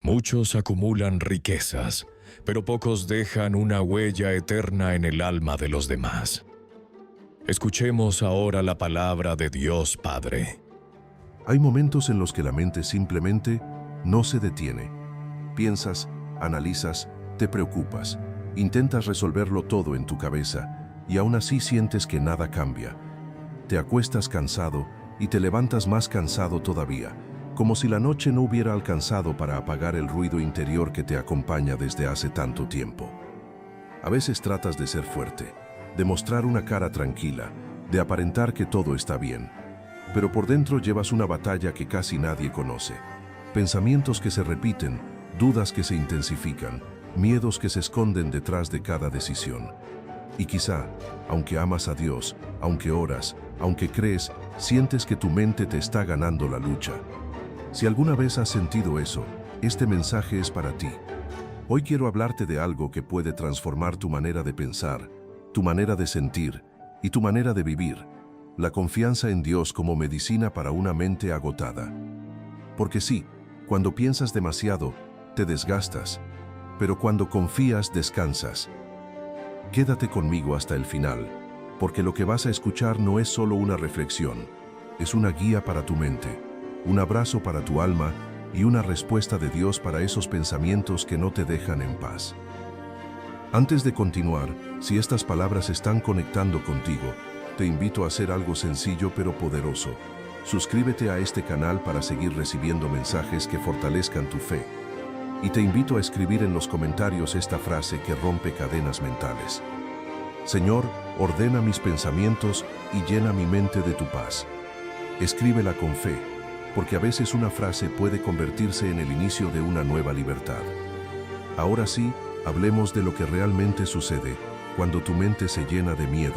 Muchos acumulan riquezas, pero pocos dejan una huella eterna en el alma de los demás. Escuchemos ahora la palabra de Dios Padre. Hay momentos en los que la mente simplemente no se detiene. Piensas, analizas, te preocupas, intentas resolverlo todo en tu cabeza y aún así sientes que nada cambia. Te acuestas cansado y te levantas más cansado todavía, como si la noche no hubiera alcanzado para apagar el ruido interior que te acompaña desde hace tanto tiempo. A veces tratas de ser fuerte, de mostrar una cara tranquila, de aparentar que todo está bien, pero por dentro llevas una batalla que casi nadie conoce. Pensamientos que se repiten, dudas que se intensifican, miedos que se esconden detrás de cada decisión. Y quizá, aunque amas a Dios, aunque oras, aunque crees, sientes que tu mente te está ganando la lucha. Si alguna vez has sentido eso, este mensaje es para ti. Hoy quiero hablarte de algo que puede transformar tu manera de pensar, tu manera de sentir y tu manera de vivir. La confianza en Dios como medicina para una mente agotada. Porque sí, cuando piensas demasiado, te desgastas, pero cuando confías, descansas. Quédate conmigo hasta el final, porque lo que vas a escuchar no es solo una reflexión, es una guía para tu mente, un abrazo para tu alma y una respuesta de Dios para esos pensamientos que no te dejan en paz. Antes de continuar, si estas palabras están conectando contigo, te invito a hacer algo sencillo pero poderoso. Suscríbete a este canal para seguir recibiendo mensajes que fortalezcan tu fe. Y te invito a escribir en los comentarios esta frase que rompe cadenas mentales. Señor, ordena mis pensamientos y llena mi mente de tu paz. Escríbela con fe, porque a veces una frase puede convertirse en el inicio de una nueva libertad. Ahora sí, hablemos de lo que realmente sucede cuando tu mente se llena de miedo,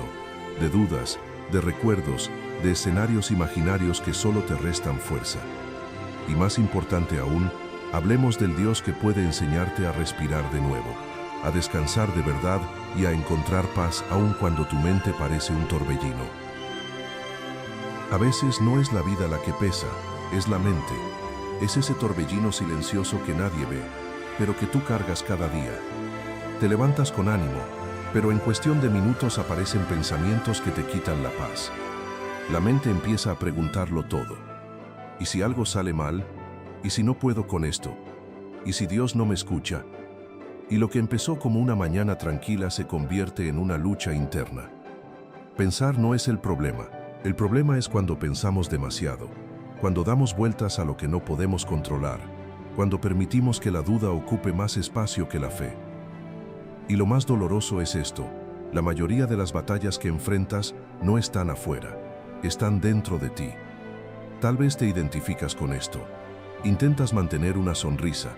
de dudas, de recuerdos, de escenarios imaginarios que solo te restan fuerza. Y más importante aún, hablemos del Dios que puede enseñarte a respirar de nuevo, a descansar de verdad y a encontrar paz aun cuando tu mente parece un torbellino. A veces no es la vida la que pesa, es la mente. Es ese torbellino silencioso que nadie ve, pero que tú cargas cada día. Te levantas con ánimo, pero en cuestión de minutos aparecen pensamientos que te quitan la paz. La mente empieza a preguntarlo todo. ¿Y si algo sale mal? ¿Y si no puedo con esto? ¿Y si Dios no me escucha? Y lo que empezó como una mañana tranquila se convierte en una lucha interna. Pensar no es el problema es cuando pensamos demasiado, cuando damos vueltas a lo que no podemos controlar, cuando permitimos que la duda ocupe más espacio que la fe. Y lo más doloroso es esto, la mayoría de las batallas que enfrentas no están afuera, están dentro de ti. Tal vez te identificas con esto. Intentas mantener una sonrisa,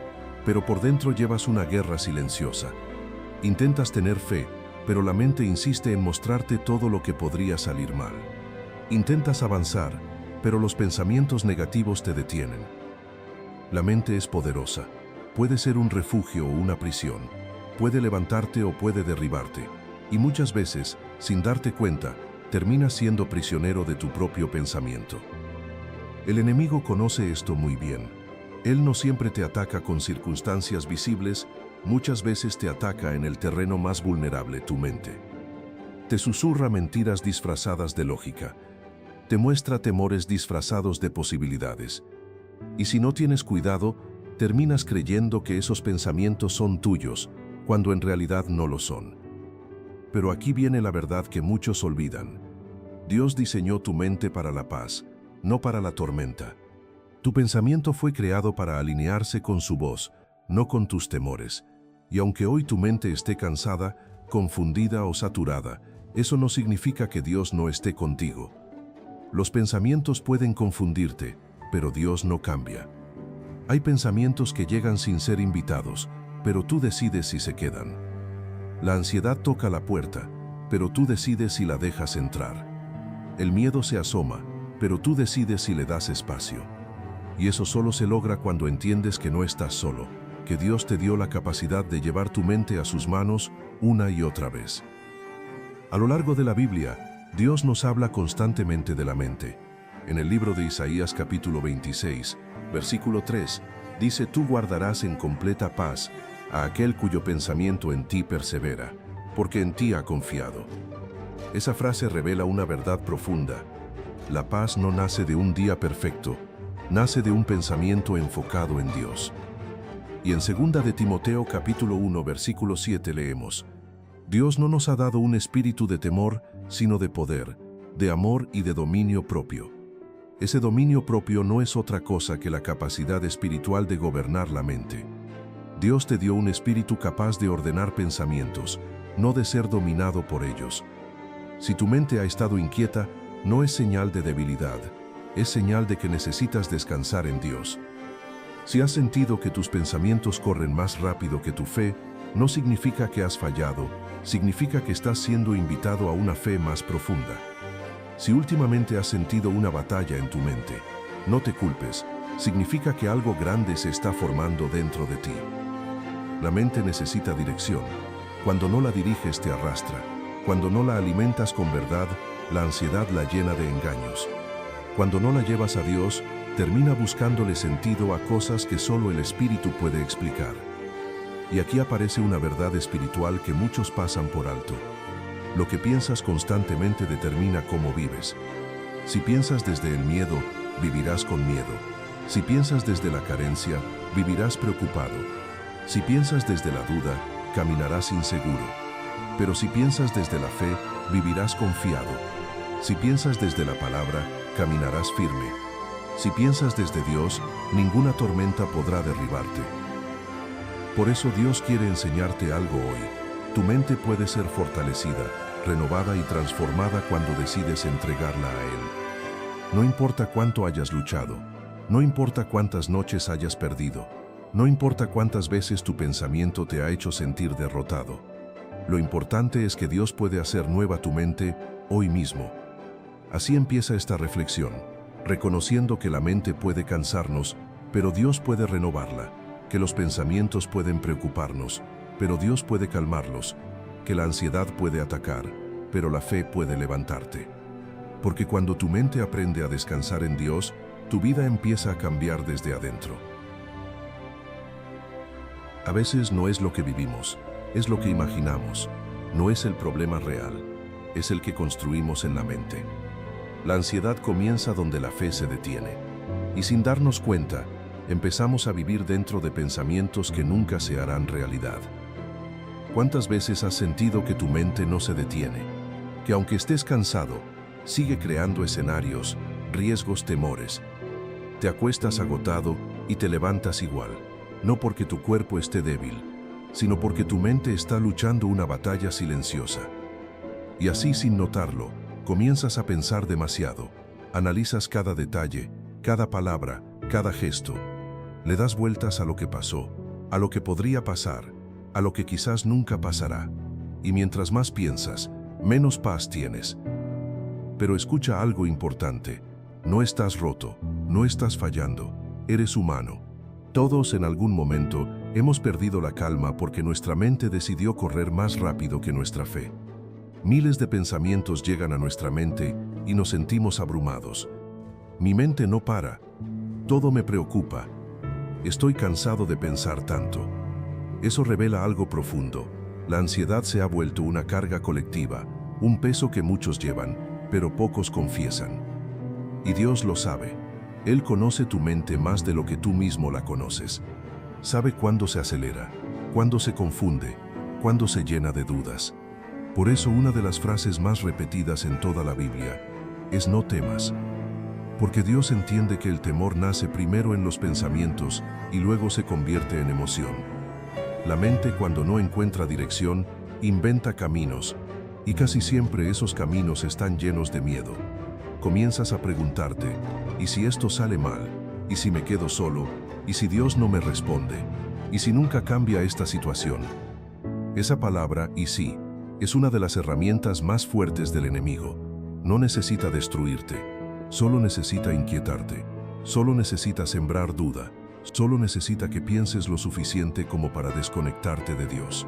pero por dentro llevas una guerra silenciosa. Intentas tener fe, pero la mente insiste en mostrarte todo lo que podría salir mal. Intentas avanzar, pero los pensamientos negativos te detienen. La mente es poderosa. Puede ser un refugio o una prisión. Puede levantarte o puede derribarte. Y muchas veces, sin darte cuenta, terminas siendo prisionero de tu propio pensamiento. El enemigo conoce esto muy bien. Él no siempre te ataca con circunstancias visibles, muchas veces te ataca en el terreno más vulnerable, tu mente. Te susurra mentiras disfrazadas de lógica. Te muestra temores disfrazados de posibilidades. Y si no tienes cuidado, terminas creyendo que esos pensamientos son tuyos, cuando en realidad no lo son. Pero aquí viene la verdad que muchos olvidan. Dios diseñó tu mente para la paz, no para la tormenta. Tu pensamiento fue creado para alinearse con su voz, no con tus temores. Y aunque hoy tu mente esté cansada, confundida o saturada, eso no significa que Dios no esté contigo. Los pensamientos pueden confundirte, pero Dios no cambia. Hay pensamientos que llegan sin ser invitados, pero tú decides si se quedan. La ansiedad toca la puerta, pero tú decides si la dejas entrar. El miedo se asoma, pero tú decides si le das espacio. Y eso solo se logra cuando entiendes que no estás solo, que Dios te dio la capacidad de llevar tu mente a sus manos una y otra vez. A lo largo de la Biblia, Dios nos habla constantemente de la mente. En el libro de Isaías capítulo 26, versículo 3, dice: tú guardarás en completa paz a aquel cuyo pensamiento en ti persevera, porque en ti ha confiado. Esa frase revela una verdad profunda. La paz no nace de un día perfecto, nace de un pensamiento enfocado en Dios. Y en 2 de Timoteo capítulo 1 versículo 7 leemos: Dios no nos ha dado un espíritu de temor, sino de poder, de amor y de dominio propio. Ese dominio propio no es otra cosa que la capacidad espiritual de gobernar la mente. Dios te dio un espíritu capaz de ordenar pensamientos, no de ser dominado por ellos. Si tu mente ha estado inquieta, no es señal de debilidad, es señal de que necesitas descansar en Dios. Si has sentido que tus pensamientos corren más rápido que tu fe, no significa que has fallado, significa que estás siendo invitado a una fe más profunda. Si últimamente has sentido una batalla en tu mente, no te culpes, significa que algo grande se está formando dentro de ti. La mente necesita dirección. Cuando no la diriges te arrastra. Cuando no la alimentas con verdad, la ansiedad la llena de engaños. Cuando no la llevas a Dios, termina buscándole sentido a cosas que solo el Espíritu puede explicar. Y aquí aparece una verdad espiritual que muchos pasan por alto. Lo que piensas constantemente determina cómo vives. Si piensas desde el miedo, vivirás con miedo. Si piensas desde la carencia, vivirás preocupado. Si piensas desde la duda, caminarás inseguro. Pero si piensas desde la fe, vivirás confiado. Si piensas desde la palabra, caminarás firme. Si piensas desde Dios, ninguna tormenta podrá derribarte. Por eso Dios quiere enseñarte algo hoy. Tu mente puede ser fortalecida, renovada y transformada cuando decides entregarla a Él. No importa cuánto hayas luchado, no importa cuántas noches hayas perdido, no importa cuántas veces tu pensamiento te ha hecho sentir derrotado. Lo importante es que Dios puede hacer nueva tu mente hoy mismo. Así empieza esta reflexión, reconociendo que la mente puede cansarnos, pero Dios puede renovarla, que los pensamientos pueden preocuparnos, pero Dios puede calmarlos, que la ansiedad puede atacar, pero la fe puede levantarte. Porque cuando tu mente aprende a descansar en Dios, tu vida empieza a cambiar desde adentro. A veces no es lo que vivimos, es lo que imaginamos. No es el problema real, es el que construimos en la mente. La ansiedad comienza donde la fe se detiene. Y sin darnos cuenta, empezamos a vivir dentro de pensamientos que nunca se harán realidad. ¿Cuántas veces has sentido que tu mente no se detiene? Que aunque estés cansado, sigue creando escenarios, riesgos, temores. Te acuestas agotado y te levantas igual, no porque tu cuerpo esté débil, sino porque tu mente está luchando una batalla silenciosa. Y así, sin notarlo, comienzas a pensar demasiado, analizas cada detalle, cada palabra, cada gesto. Le das vueltas a lo que pasó, a lo que podría pasar, a lo que quizás nunca pasará. Y mientras más piensas, menos paz tienes. Pero escucha algo importante. No estás roto, no estás fallando, eres humano. Todos en algún momento hemos perdido la calma porque nuestra mente decidió correr más rápido que nuestra fe. Miles de pensamientos llegan a nuestra mente y nos sentimos abrumados. Mi mente no para. Todo me preocupa. Estoy cansado de pensar tanto. Eso revela algo profundo. La ansiedad se ha vuelto una carga colectiva, un peso que muchos llevan, pero pocos confiesan. Y Dios lo sabe. Él conoce tu mente más de lo que tú mismo la conoces. Sabe cuándo se acelera, cuándo se confunde, cuándo se llena de dudas. Por eso una de las frases más repetidas en toda la Biblia es: no temas. Porque Dios entiende que el temor nace primero en los pensamientos y luego se convierte en emoción. La mente, cuando no encuentra dirección, inventa caminos, y casi siempre esos caminos están llenos de miedo. Comienzas a preguntarte: ¿y si esto sale mal? ¿Y si me quedo solo? ¿Y si Dios no me responde? ¿Y si nunca cambia esta situación? Esa palabra, y sí, es una de las herramientas más fuertes del enemigo. No necesita destruirte, solo necesita inquietarte, solo necesita sembrar duda, solo necesita que pienses lo suficiente como para desconectarte de Dios.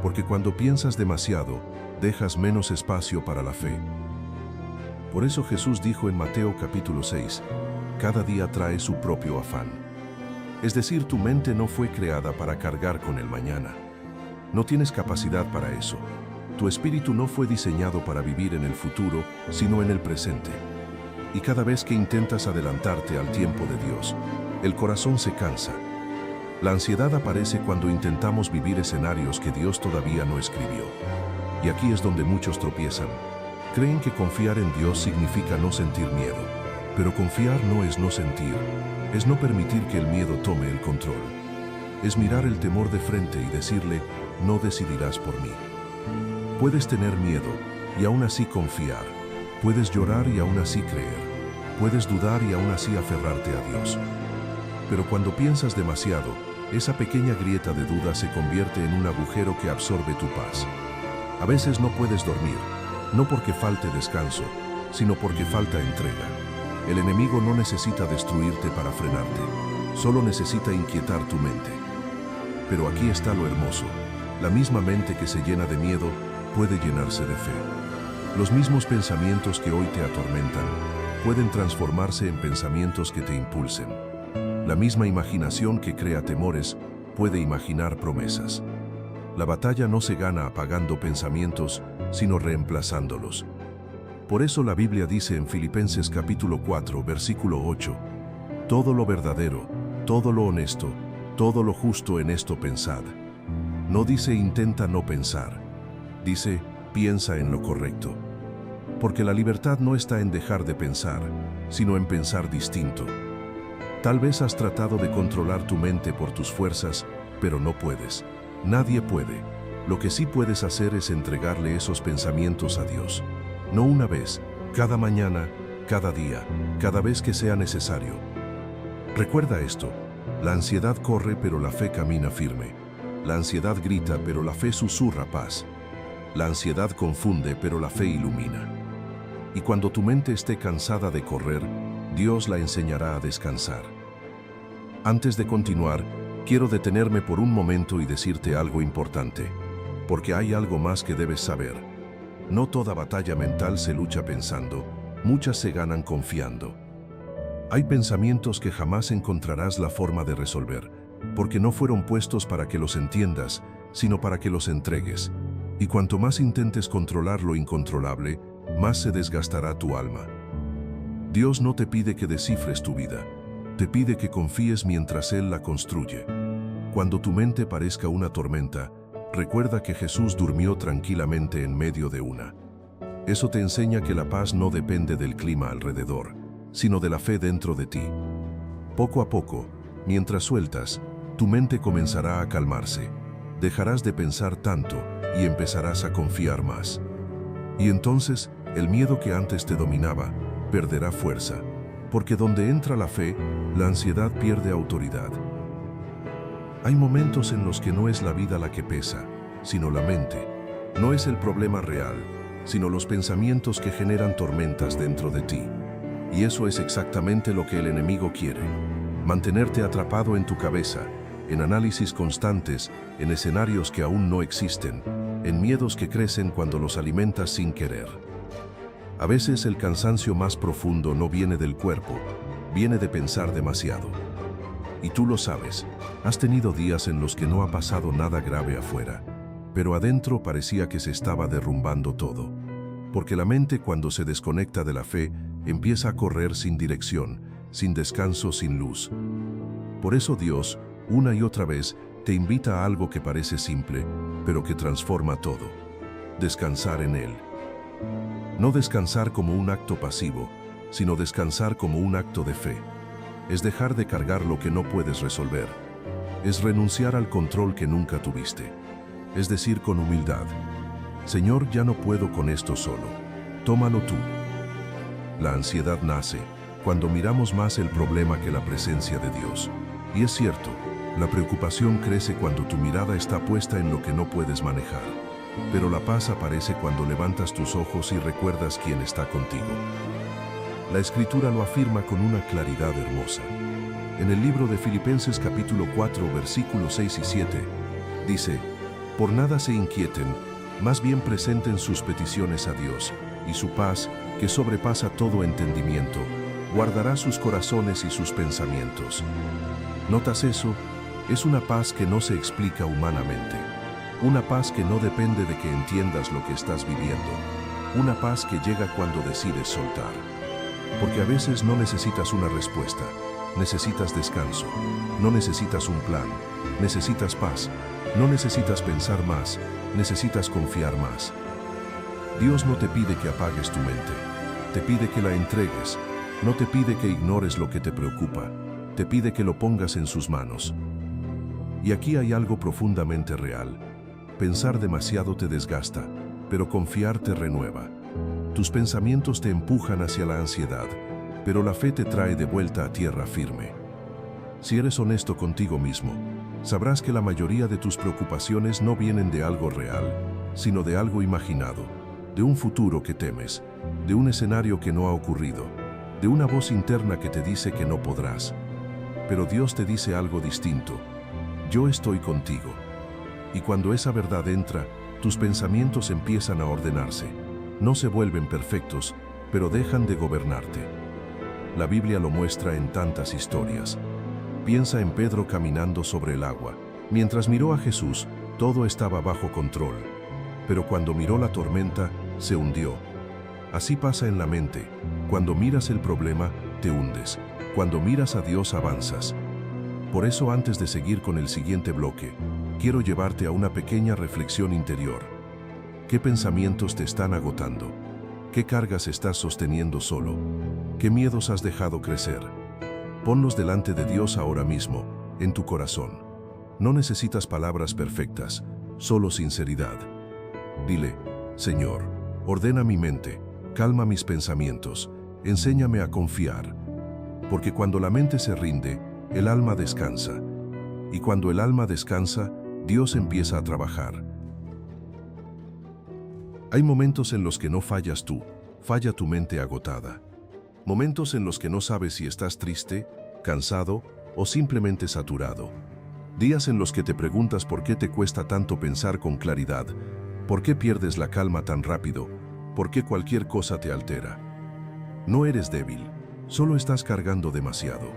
Porque cuando piensas demasiado, dejas menos espacio para la fe. Por eso Jesús dijo en Mateo capítulo 6, cada día trae su propio afán. Es decir, tu mente no fue creada para cargar con el mañana. No tienes capacidad para eso. Tu espíritu no fue diseñado para vivir en el futuro, sino en el presente. Y cada vez que intentas adelantarte al tiempo de Dios, el corazón se cansa. La ansiedad aparece cuando intentamos vivir escenarios que Dios todavía no escribió. Y aquí es donde muchos tropiezan. Creen que confiar en Dios significa no sentir miedo, pero confiar no es no sentir, es no permitir que el miedo tome el control. Es mirar el temor de frente y decirle, no decidirás por mí. Puedes tener miedo y aún así confiar. Puedes llorar y aún así creer. Puedes dudar y aún así aferrarte a Dios. Pero cuando piensas demasiado, esa pequeña grieta de duda se convierte en un agujero que absorbe tu paz. A veces no puedes dormir, no porque falte descanso, sino porque falta entrega. El enemigo no necesita destruirte para frenarte, solo necesita inquietar tu mente. Pero aquí está lo hermoso. La misma mente que se llena de miedo puede llenarse de fe. Los mismos pensamientos que hoy te atormentan pueden transformarse en pensamientos que te impulsen. La misma imaginación que crea temores puede imaginar promesas. La batalla no se gana apagando pensamientos, sino reemplazándolos. Por eso la Biblia dice en Filipenses capítulo 4, versículo 8, todo lo verdadero, todo lo honesto, todo lo justo en esto pensad. No dice intenta no pensar, dice piensa en lo correcto. Porque la libertad no está en dejar de pensar, sino en pensar distinto. Tal vez has tratado de controlar tu mente por tus fuerzas, pero no puedes. Nadie puede. Lo que sí puedes hacer es entregarle esos pensamientos a Dios. No una vez, cada mañana, cada día, cada vez que sea necesario. Recuerda esto, la ansiedad corre pero la fe camina firme. La ansiedad grita pero la fe susurra paz. La ansiedad confunde pero la fe ilumina. Y cuando tu mente esté cansada de correr, Dios la enseñará a descansar. Antes de continuar, quiero detenerme por un momento y decirte algo importante, porque hay algo más que debes saber. No toda batalla mental se lucha pensando, muchas se ganan confiando. Hay pensamientos que jamás encontrarás la forma de resolver, porque no fueron puestos para que los entiendas, sino para que los entregues. Y cuanto más intentes controlar lo incontrolable, más se desgastará tu alma. Dios no te pide que descifres tu vida, te pide que confíes mientras Él la construye. Cuando tu mente parezca una tormenta, recuerda que Jesús durmió tranquilamente en medio de una. Eso te enseña que la paz no depende del clima alrededor, sino de la fe dentro de ti. Poco a poco, mientras sueltas, tu mente comenzará a calmarse. Dejarás de pensar tanto y empezarás a confiar más. Y entonces, el miedo que antes te dominaba perderá fuerza, porque donde entra la fe, la ansiedad pierde autoridad. Hay momentos en los que no es la vida la que pesa, sino la mente. No es el problema real, sino los pensamientos que generan tormentas dentro de ti. Y eso es exactamente lo que el enemigo quiere. Mantenerte atrapado en tu cabeza, en análisis constantes, en escenarios que aún no existen, en miedos que crecen cuando los alimentas sin querer. A veces el cansancio más profundo no viene del cuerpo, viene de pensar demasiado. Y tú lo sabes, has tenido días en los que no ha pasado nada grave afuera, pero adentro parecía que se estaba derrumbando todo. Porque la mente cuando se desconecta de la fe, empieza a correr sin dirección, sin descanso, sin luz. Por eso Dios, una y otra vez, te invita a algo que parece simple, pero que transforma todo. Descansar en Él. No descansar como un acto pasivo, sino descansar como un acto de fe. Es dejar de cargar lo que no puedes resolver. Es renunciar al control que nunca tuviste. Es decir con humildad, Señor, ya no puedo con esto solo. Tómalo tú. La ansiedad nace cuando miramos más el problema que la presencia de Dios. Y es cierto, la preocupación crece cuando tu mirada está puesta en lo que no puedes manejar. Pero la paz aparece cuando levantas tus ojos y recuerdas quién está contigo. La Escritura lo afirma con una claridad hermosa. En el libro de Filipenses capítulo 4, versículos 6 y 7, dice, por nada se inquieten, más bien presenten sus peticiones a Dios, y su paz, que sobrepasa todo entendimiento, guardará sus corazones y sus pensamientos. ¿Notas eso? Es una paz que no se explica humanamente. Una paz que no depende de que entiendas lo que estás viviendo. Una paz que llega cuando decides soltar. Porque a veces no necesitas una respuesta, necesitas descanso. No necesitas un plan, necesitas paz. No necesitas pensar más, necesitas confiar más. Dios no te pide que apagues tu mente, te pide que la entregues. No te pide que ignores lo que te preocupa, te pide que lo pongas en sus manos. Y aquí hay algo profundamente real. Pensar demasiado te desgasta, pero confiar te renueva. Tus pensamientos te empujan hacia la ansiedad, pero la fe te trae de vuelta a tierra firme. Si eres honesto contigo mismo, sabrás que la mayoría de tus preocupaciones no vienen de algo real, sino de algo imaginado, de un futuro que temes, de un escenario que no ha ocurrido, de una voz interna que te dice que no podrás. Pero Dios te dice algo distinto. Yo estoy contigo. Y cuando esa verdad entra, tus pensamientos empiezan a ordenarse. No se vuelven perfectos, pero dejan de gobernarte. La Biblia lo muestra en tantas historias. Piensa en Pedro caminando sobre el agua. Mientras miró a Jesús, todo estaba bajo control. Pero cuando miró la tormenta, se hundió. Así pasa en la mente. Cuando miras el problema, te hundes. Cuando miras a Dios, avanzas. Por eso, antes de seguir con el siguiente bloque, quiero llevarte a una pequeña reflexión interior. ¿Qué pensamientos te están agotando? ¿Qué cargas estás sosteniendo solo? ¿Qué miedos has dejado crecer? Ponlos delante de Dios ahora mismo, en tu corazón. No necesitas palabras perfectas, solo sinceridad. Dile: Señor, ordena mi mente, calma mis pensamientos, enséñame a confiar. Porque cuando la mente se rinde, el alma descansa. Y cuando el alma descansa, Dios empieza a trabajar. Hay momentos en los que no fallas tú, falla tu mente agotada. Momentos en los que no sabes si estás triste, cansado o simplemente saturado. Días en los que te preguntas por qué te cuesta tanto pensar con claridad, por qué pierdes la calma tan rápido, por qué cualquier cosa te altera. No eres débil, solo estás cargando demasiado.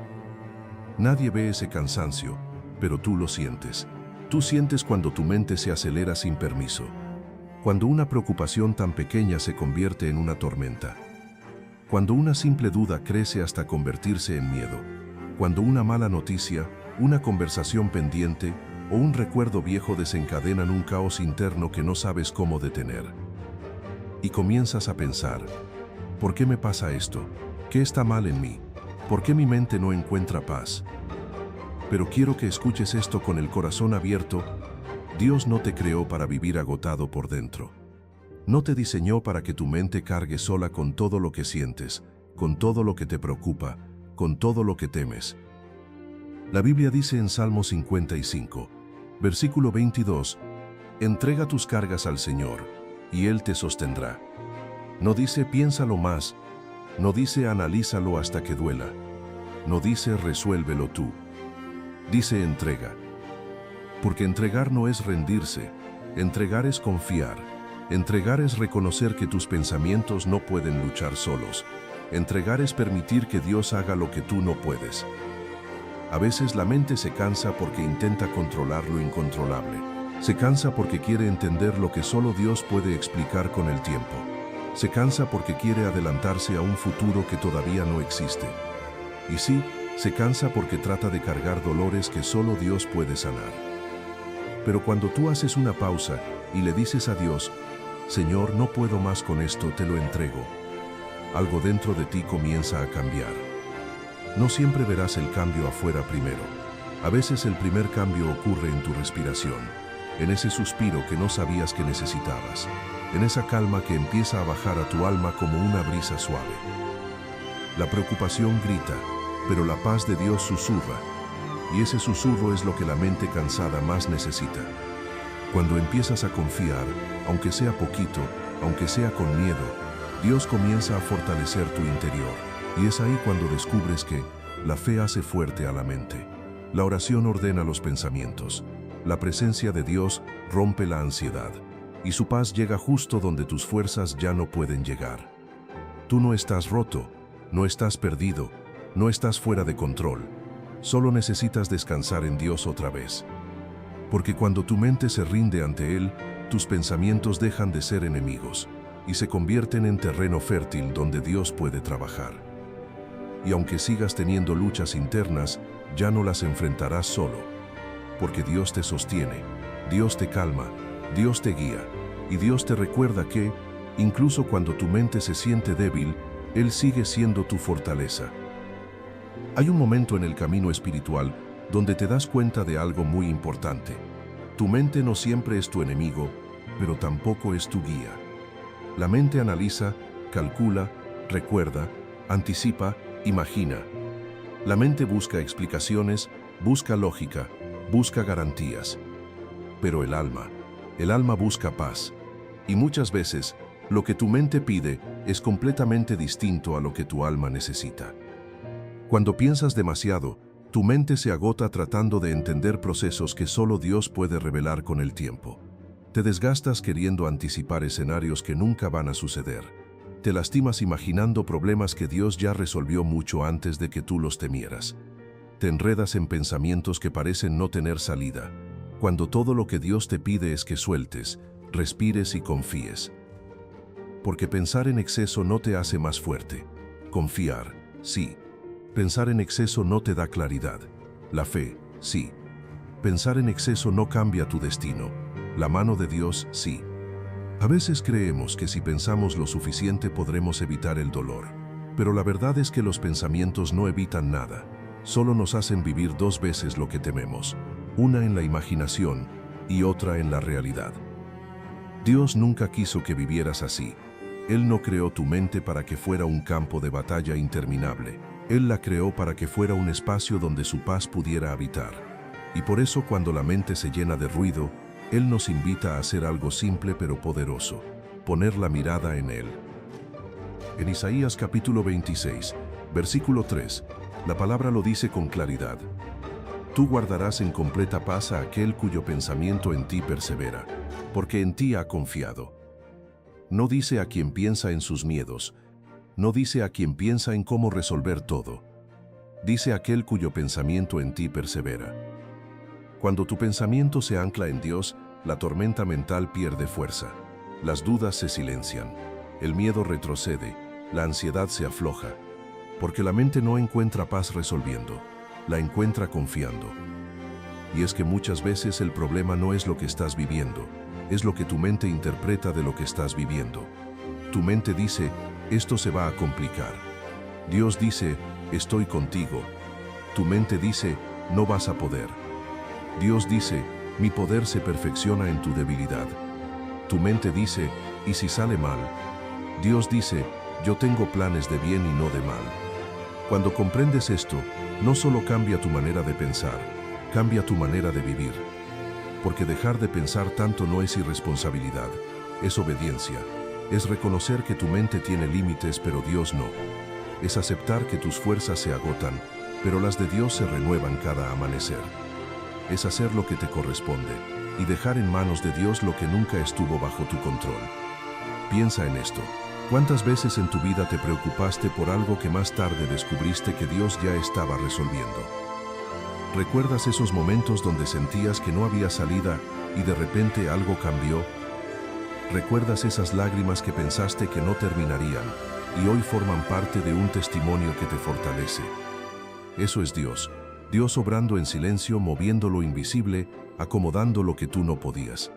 Nadie ve ese cansancio, pero tú lo sientes. Tú sientes cuando tu mente se acelera sin permiso. Cuando una preocupación tan pequeña se convierte en una tormenta. Cuando una simple duda crece hasta convertirse en miedo. Cuando una mala noticia, una conversación pendiente o un recuerdo viejo desencadenan un caos interno que no sabes cómo detener. Y comienzas a pensar: ¿por qué me pasa esto? ¿Qué está mal en mí? ¿Por qué mi mente no encuentra paz? Pero quiero que escuches esto con el corazón abierto. Dios no te creó para vivir agotado por dentro. No te diseñó para que tu mente cargue sola con todo lo que sientes, con todo lo que te preocupa, con todo lo que temes. La Biblia dice en Salmo 55, versículo 22, entrega tus cargas al Señor, y Él te sostendrá. No dice piénsalo más, no dice analízalo hasta que duela, no dice resuélvelo tú. Dice entrega. Porque entregar no es rendirse, entregar es confiar, entregar es reconocer que tus pensamientos no pueden luchar solos, entregar es permitir que Dios haga lo que tú no puedes. A veces la mente se cansa porque intenta controlar lo incontrolable, se cansa porque quiere entender lo que solo Dios puede explicar con el tiempo, se cansa porque quiere adelantarse a un futuro que todavía no existe. Y sí, se cansa porque trata de cargar dolores que solo Dios puede sanar. Pero cuando tú haces una pausa y le dices a Dios: Señor, no puedo más con esto, te lo entrego, algo dentro de ti comienza a cambiar. No siempre verás el cambio afuera primero. A veces el primer cambio ocurre en tu respiración, en ese suspiro que no sabías que necesitabas, en esa calma que empieza a bajar a tu alma como una brisa suave. La preocupación grita, pero la paz de Dios susurra. Y ese susurro es lo que la mente cansada más necesita. Cuando empiezas a confiar, aunque sea poquito, aunque sea con miedo, Dios comienza a fortalecer tu interior. Y es ahí cuando descubres que la fe hace fuerte a la mente. La oración ordena los pensamientos. La presencia de Dios rompe la ansiedad. Y su paz llega justo donde tus fuerzas ya no pueden llegar. Tú no estás roto, no estás perdido, no estás fuera de control. Solo necesitas descansar en Dios otra vez. Porque cuando tu mente se rinde ante Él, tus pensamientos dejan de ser enemigos y se convierten en terreno fértil donde Dios puede trabajar. Y aunque sigas teniendo luchas internas, ya no las enfrentarás solo, porque Dios te sostiene, Dios te calma, Dios te guía, y Dios te recuerda que, incluso cuando tu mente se siente débil, Él sigue siendo tu fortaleza. Hay un momento en el camino espiritual donde te das cuenta de algo muy importante. Tu mente no siempre es tu enemigo, pero tampoco es tu guía. La mente analiza, calcula, recuerda, anticipa, imagina. La mente busca explicaciones, busca lógica, busca garantías. Pero el alma busca paz. Y muchas veces, lo que tu mente pide es completamente distinto a lo que tu alma necesita. Cuando piensas demasiado, tu mente se agota tratando de entender procesos que solo Dios puede revelar con el tiempo. Te desgastas queriendo anticipar escenarios que nunca van a suceder. Te lastimas imaginando problemas que Dios ya resolvió mucho antes de que tú los temieras. Te enredas en pensamientos que parecen no tener salida, cuando todo lo que Dios te pide es que sueltes, respires y confíes. Porque pensar en exceso no te hace más fuerte. Confiar, sí. Pensar en exceso no te da claridad. La fe, sí. Pensar en exceso no cambia tu destino. La mano de Dios, sí. A veces creemos que si pensamos lo suficiente podremos evitar el dolor. Pero la verdad es que los pensamientos no evitan nada. Solo nos hacen vivir dos veces lo que tememos. Una en la imaginación y otra en la realidad. Dios nunca quiso que vivieras así. Él no creó tu mente para que fuera un campo de batalla interminable. Él la creó para que fuera un espacio donde su paz pudiera habitar. Y por eso cuando la mente se llena de ruido, Él nos invita a hacer algo simple pero poderoso, poner la mirada en Él. En Isaías capítulo 26, versículo 3, la palabra lo dice con claridad. Tú guardarás en completa paz a aquel cuyo pensamiento en ti persevera, porque en ti ha confiado. No dice a quien piensa en sus miedos, no dice a quien piensa en cómo resolver todo. Dice aquel cuyo pensamiento en ti persevera. Cuando tu pensamiento se ancla en Dios, la tormenta mental pierde fuerza. Las dudas se silencian. El miedo retrocede. La ansiedad se afloja. Porque la mente no encuentra paz resolviendo. La encuentra confiando. Y es que muchas veces el problema no es lo que estás viviendo. Es lo que tu mente interpreta de lo que estás viviendo. Tu mente dice, esto se va a complicar. Dios dice, estoy contigo. Tu mente dice, no vas a poder. Dios dice, mi poder se perfecciona en tu debilidad. Tu mente dice, ¿y si sale mal? Dios dice, yo tengo planes de bien y no de mal. Cuando comprendes esto, no solo cambia tu manera de pensar, cambia tu manera de vivir. Porque dejar de pensar tanto no es irresponsabilidad, es obediencia. Es reconocer que tu mente tiene límites, pero Dios no. Es aceptar que tus fuerzas se agotan, pero las de Dios se renuevan cada amanecer. Es hacer lo que te corresponde y dejar en manos de Dios lo que nunca estuvo bajo tu control. Piensa en esto. ¿Cuántas veces en tu vida te preocupaste por algo que más tarde descubriste que Dios ya estaba resolviendo? ¿Recuerdas esos momentos donde sentías que no había salida y de repente algo cambió? ¿Recuerdas esas lágrimas que pensaste que no terminarían y hoy forman parte de un testimonio que te fortalece? Eso es Dios. Dios obrando en silencio, moviendo lo invisible, acomodando lo que tú no podías.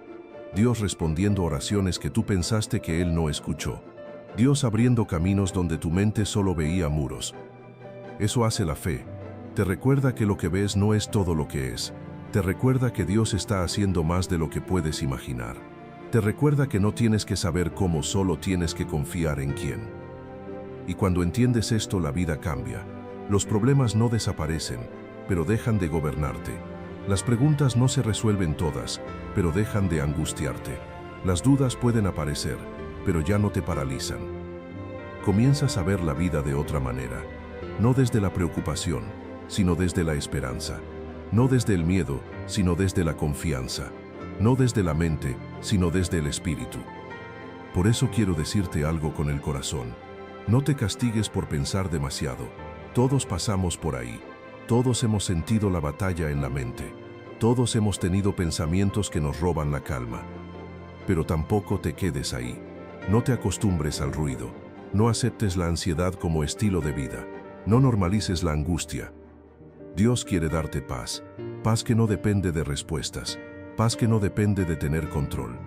Dios respondiendo oraciones que tú pensaste que Él no escuchó. Dios abriendo caminos donde tu mente solo veía muros. Eso hace la fe. Te recuerda que lo que ves no es todo lo que es. Te recuerda que Dios está haciendo más de lo que puedes imaginar. Te recuerda que no tienes que saber cómo, solo tienes que confiar en quién. Y cuando entiendes esto, la vida cambia. Los problemas no desaparecen, pero dejan de gobernarte. Las preguntas no se resuelven todas, pero dejan de angustiarte. Las dudas pueden aparecer, pero ya no te paralizan. Comienzas a ver la vida de otra manera, no desde la preocupación, sino desde la esperanza. No desde el miedo, sino desde la confianza. No desde la mente, sino desde el espíritu. Por eso quiero decirte algo con el corazón. No te castigues por pensar demasiado. Todos pasamos por ahí. Todos hemos sentido la batalla en la mente. Todos hemos tenido pensamientos que nos roban la calma. Pero tampoco te quedes ahí. No te acostumbres al ruido. No aceptes la ansiedad como estilo de vida. No normalices la angustia. Dios quiere darte paz. Paz que no depende de respuestas. Paz que no depende de tener control.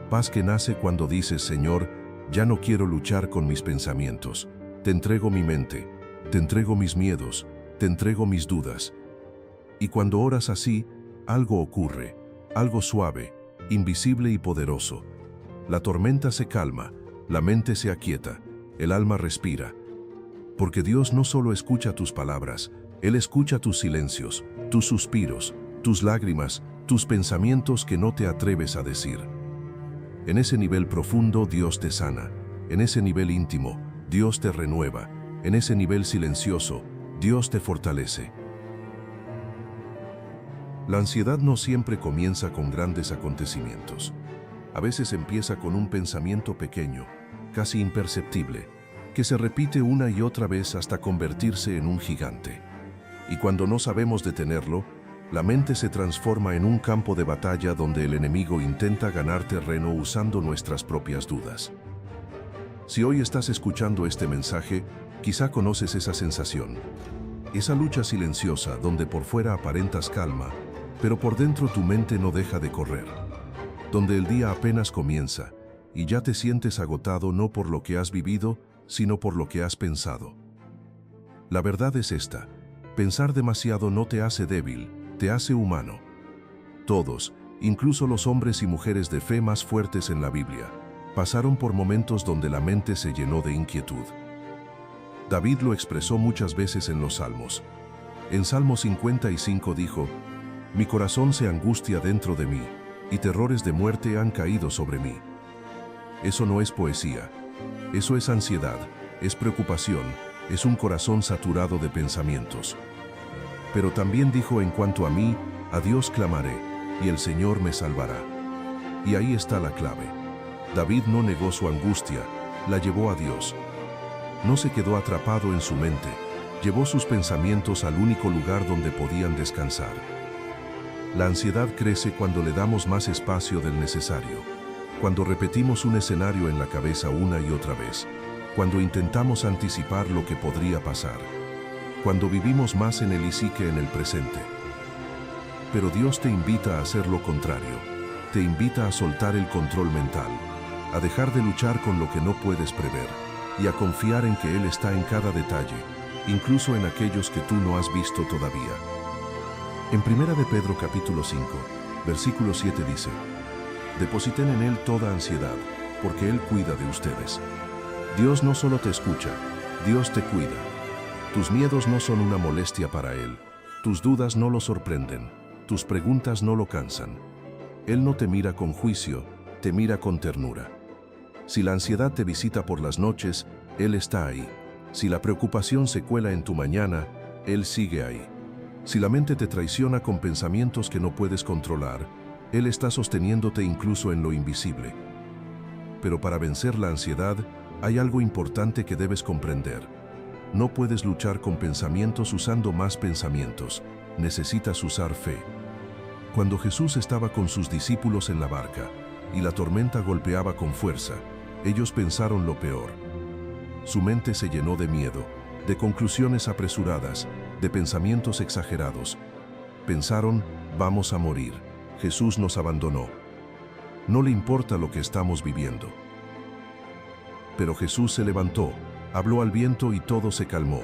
Paz que nace cuando dices, Señor, ya no quiero luchar con mis pensamientos. Te entrego mi mente. Te entrego mis miedos. Te entrego mis dudas. Y cuando oras así, algo ocurre. Algo suave, invisible y poderoso. La tormenta se calma. La mente se aquieta. El alma respira. Porque Dios no solo escucha tus palabras, Él escucha tus silencios, tus suspiros, tus lágrimas, tus pensamientos que no te atreves a decir. En ese nivel profundo Dios te sana. En ese nivel íntimo, Dios te renueva. En ese nivel silencioso, Dios te fortalece. La ansiedad no siempre comienza con grandes acontecimientos. A veces empieza con un pensamiento pequeño, casi imperceptible, que se repite una y otra vez hasta convertirse en un gigante. Y cuando no sabemos detenerlo, la mente se transforma en un campo de batalla donde el enemigo intenta ganar terreno usando nuestras propias dudas. Si hoy estás escuchando este mensaje, quizá conoces esa sensación. Esa lucha silenciosa donde por fuera aparentas calma, pero por dentro tu mente no deja de correr. Donde el día apenas comienza y ya te sientes agotado no por lo que has vivido, sino por lo que has pensado. La verdad es esta: pensar demasiado no te hace débil, te hace humano. Todos, incluso los hombres y mujeres de fe más fuertes en la Biblia, pasaron por momentos donde la mente se llenó de inquietud. David lo expresó muchas veces en los Salmos. En Salmo 55 dijo: «Mi corazón se angustia dentro de mí, y terrores de muerte han caído sobre mí». Eso no es poesía. Eso es ansiedad, es preocupación, es un corazón saturado de pensamientos. Pero también dijo: «En cuanto a mí, a Dios clamaré, y el Señor me salvará». Y ahí está la clave. David no negó su angustia, la llevó a Dios. No se quedó atrapado en su mente, llevó sus pensamientos al único lugar donde podían descansar. La ansiedad crece cuando le damos más espacio del necesario, cuando repetimos un escenario en la cabeza una y otra vez, cuando intentamos anticipar lo que podría pasar, cuando vivimos más en el y sí que en el presente. Pero Dios te invita a hacer lo contrario, te invita a soltar el control mental, a dejar de luchar con lo que no puedes prever y a confiar en que Él está en cada detalle, incluso en aquellos que tú no has visto todavía. En 1 de Pedro capítulo 5, versículo 7 dice: «Depositen en Él toda ansiedad, porque Él cuida de ustedes». Dios no solo te escucha, Dios te cuida. Tus miedos no son una molestia para Él, tus dudas no lo sorprenden, tus preguntas no lo cansan. Él no te mira con juicio, te mira con ternura. Si la ansiedad te visita por las noches, Él está ahí. Si la preocupación se cuela en tu mañana, Él sigue ahí. Si la mente te traiciona con pensamientos que no puedes controlar, Él está sosteniéndote incluso en lo invisible. Pero para vencer la ansiedad, hay algo importante que debes comprender. No puedes luchar con pensamientos usando más pensamientos. Necesitas usar fe. Cuando Jesús estaba con sus discípulos en la barca y la tormenta golpeaba con fuerza, ellos pensaron lo peor. Su mente se llenó de miedo, de conclusiones apresuradas, de pensamientos exagerados. Pensaron: vamos a morir, Jesús nos abandonó. No le importa lo que estamos viviendo. Pero Jesús se levantó, habló al viento y todo se calmó.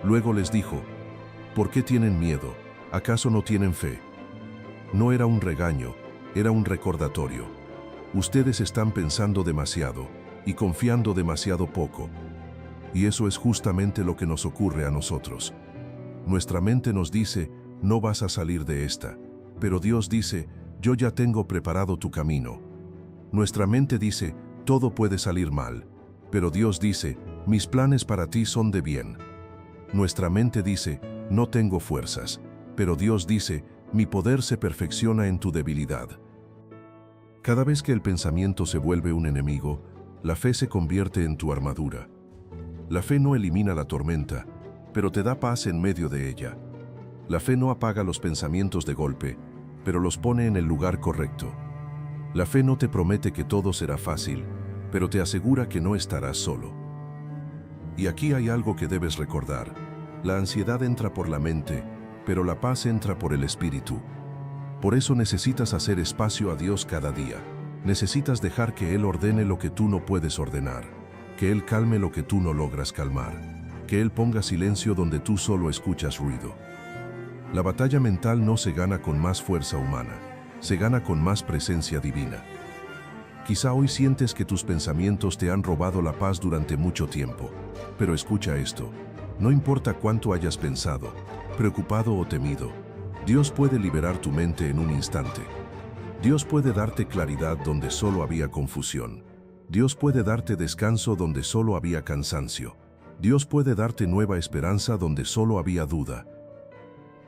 Luego les dijo: ¿por qué tienen miedo? ¿Acaso no tienen fe? No era un regaño, era un recordatorio. Ustedes están pensando demasiado y confiando demasiado poco. Y eso es justamente lo que nos ocurre a nosotros. Nuestra mente nos dice: no vas a salir de esta. Pero Dios dice: yo ya tengo preparado tu camino. Nuestra mente dice: todo puede salir mal. Pero Dios dice: mis planes para ti son de bien. Nuestra mente dice: no tengo fuerzas. Pero Dios dice: mi poder se perfecciona en tu debilidad. Cada vez que el pensamiento se vuelve un enemigo, la fe se convierte en tu armadura. La fe no elimina la tormenta, pero te da paz en medio de ella. La fe no apaga los pensamientos de golpe, pero los pone en el lugar correcto. La fe no te promete que todo será fácil, pero te asegura que no estarás solo. Y aquí hay algo que debes recordar. La ansiedad entra por la mente, pero la paz entra por el espíritu. Por eso necesitas hacer espacio a Dios cada día. Necesitas dejar que Él ordene lo que tú no puedes ordenar, que Él calme lo que tú no logras calmar, que Él ponga silencio donde tú solo escuchas ruido. La batalla mental no se gana con más fuerza humana, se gana con más presencia divina. Quizá hoy sientes que tus pensamientos te han robado la paz durante mucho tiempo, pero escucha esto. No importa cuánto hayas pensado, preocupado o temido, Dios puede liberar tu mente en un instante. Dios puede darte claridad donde solo había confusión. Dios puede darte descanso donde solo había cansancio. Dios puede darte nueva esperanza donde solo había duda.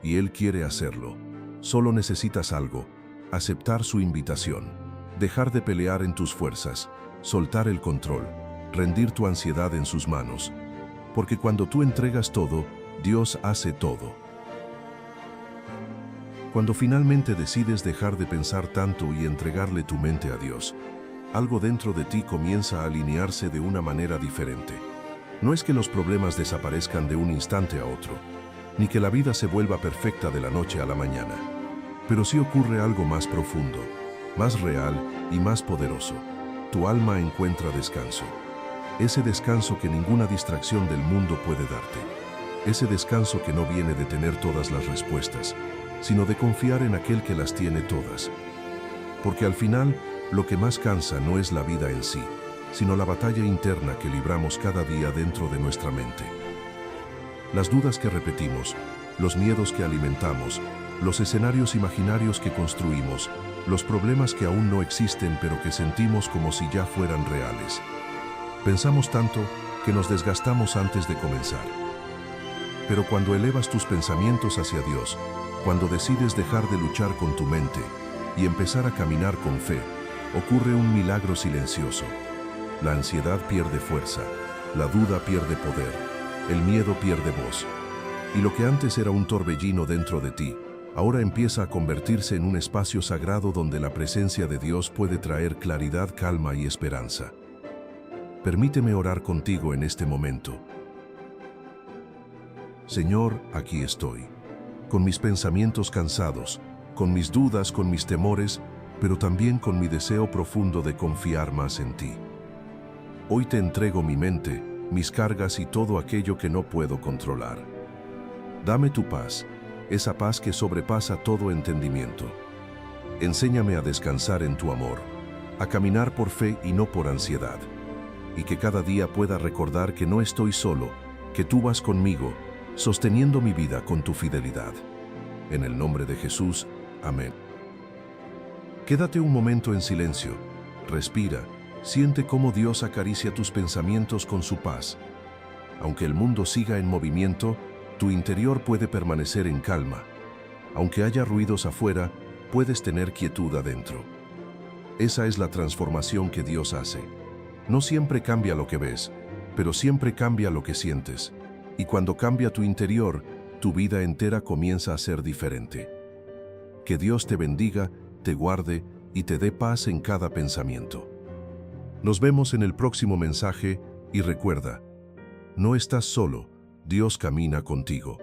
Y Él quiere hacerlo. Solo necesitas algo: aceptar su invitación, dejar de pelear en tus fuerzas, soltar el control, rendir tu ansiedad en sus manos. Porque cuando tú entregas todo, Dios hace todo. Cuando finalmente decides dejar de pensar tanto y entregarle tu mente a Dios, algo dentro de ti comienza a alinearse de una manera diferente. No es que los problemas desaparezcan de un instante a otro, ni que la vida se vuelva perfecta de la noche a la mañana. Pero sí ocurre algo más profundo, más real y más poderoso. Tu alma encuentra descanso. Ese descanso que ninguna distracción del mundo puede darte. Ese descanso que no viene de tener todas las respuestas, sino de confiar en aquel que las tiene todas. Porque al final, lo que más cansa no es la vida en sí, sino la batalla interna que libramos cada día dentro de nuestra mente. Las dudas que repetimos, los miedos que alimentamos, los escenarios imaginarios que construimos, los problemas que aún no existen pero que sentimos como si ya fueran reales. Pensamos tanto que nos desgastamos antes de comenzar. Pero cuando elevas tus pensamientos hacia Dios, cuando decides dejar de luchar con tu mente y empezar a caminar con fe, ocurre un milagro silencioso. La ansiedad pierde fuerza, la duda pierde poder, el miedo pierde voz. Y lo que antes era un torbellino dentro de ti, ahora empieza a convertirse en un espacio sagrado donde la presencia de Dios puede traer claridad, calma y esperanza. Permíteme orar contigo en este momento. Señor, aquí estoy, con mis pensamientos cansados, con mis dudas, con mis temores, pero también con mi deseo profundo de confiar más en ti. Hoy te entrego mi mente, mis cargas y todo aquello que no puedo controlar. Dame tu paz, esa paz que sobrepasa todo entendimiento. Enséñame a descansar en tu amor, a caminar por fe y no por ansiedad, y que cada día pueda recordar que no estoy solo, que tú vas conmigo, sosteniendo mi vida con tu fidelidad. En el nombre de Jesús, amén. Quédate un momento en silencio, respira, siente cómo Dios acaricia tus pensamientos con su paz. Aunque el mundo siga en movimiento, tu interior puede permanecer en calma. Aunque haya ruidos afuera, puedes tener quietud adentro. Esa es la transformación que Dios hace. No siempre cambia lo que ves, pero siempre cambia lo que sientes. Y cuando cambia tu interior, tu vida entera comienza a ser diferente. Que Dios te bendiga, te guarde y te dé paz en cada pensamiento. Nos vemos en el próximo mensaje y recuerda, no estás solo, Dios camina contigo.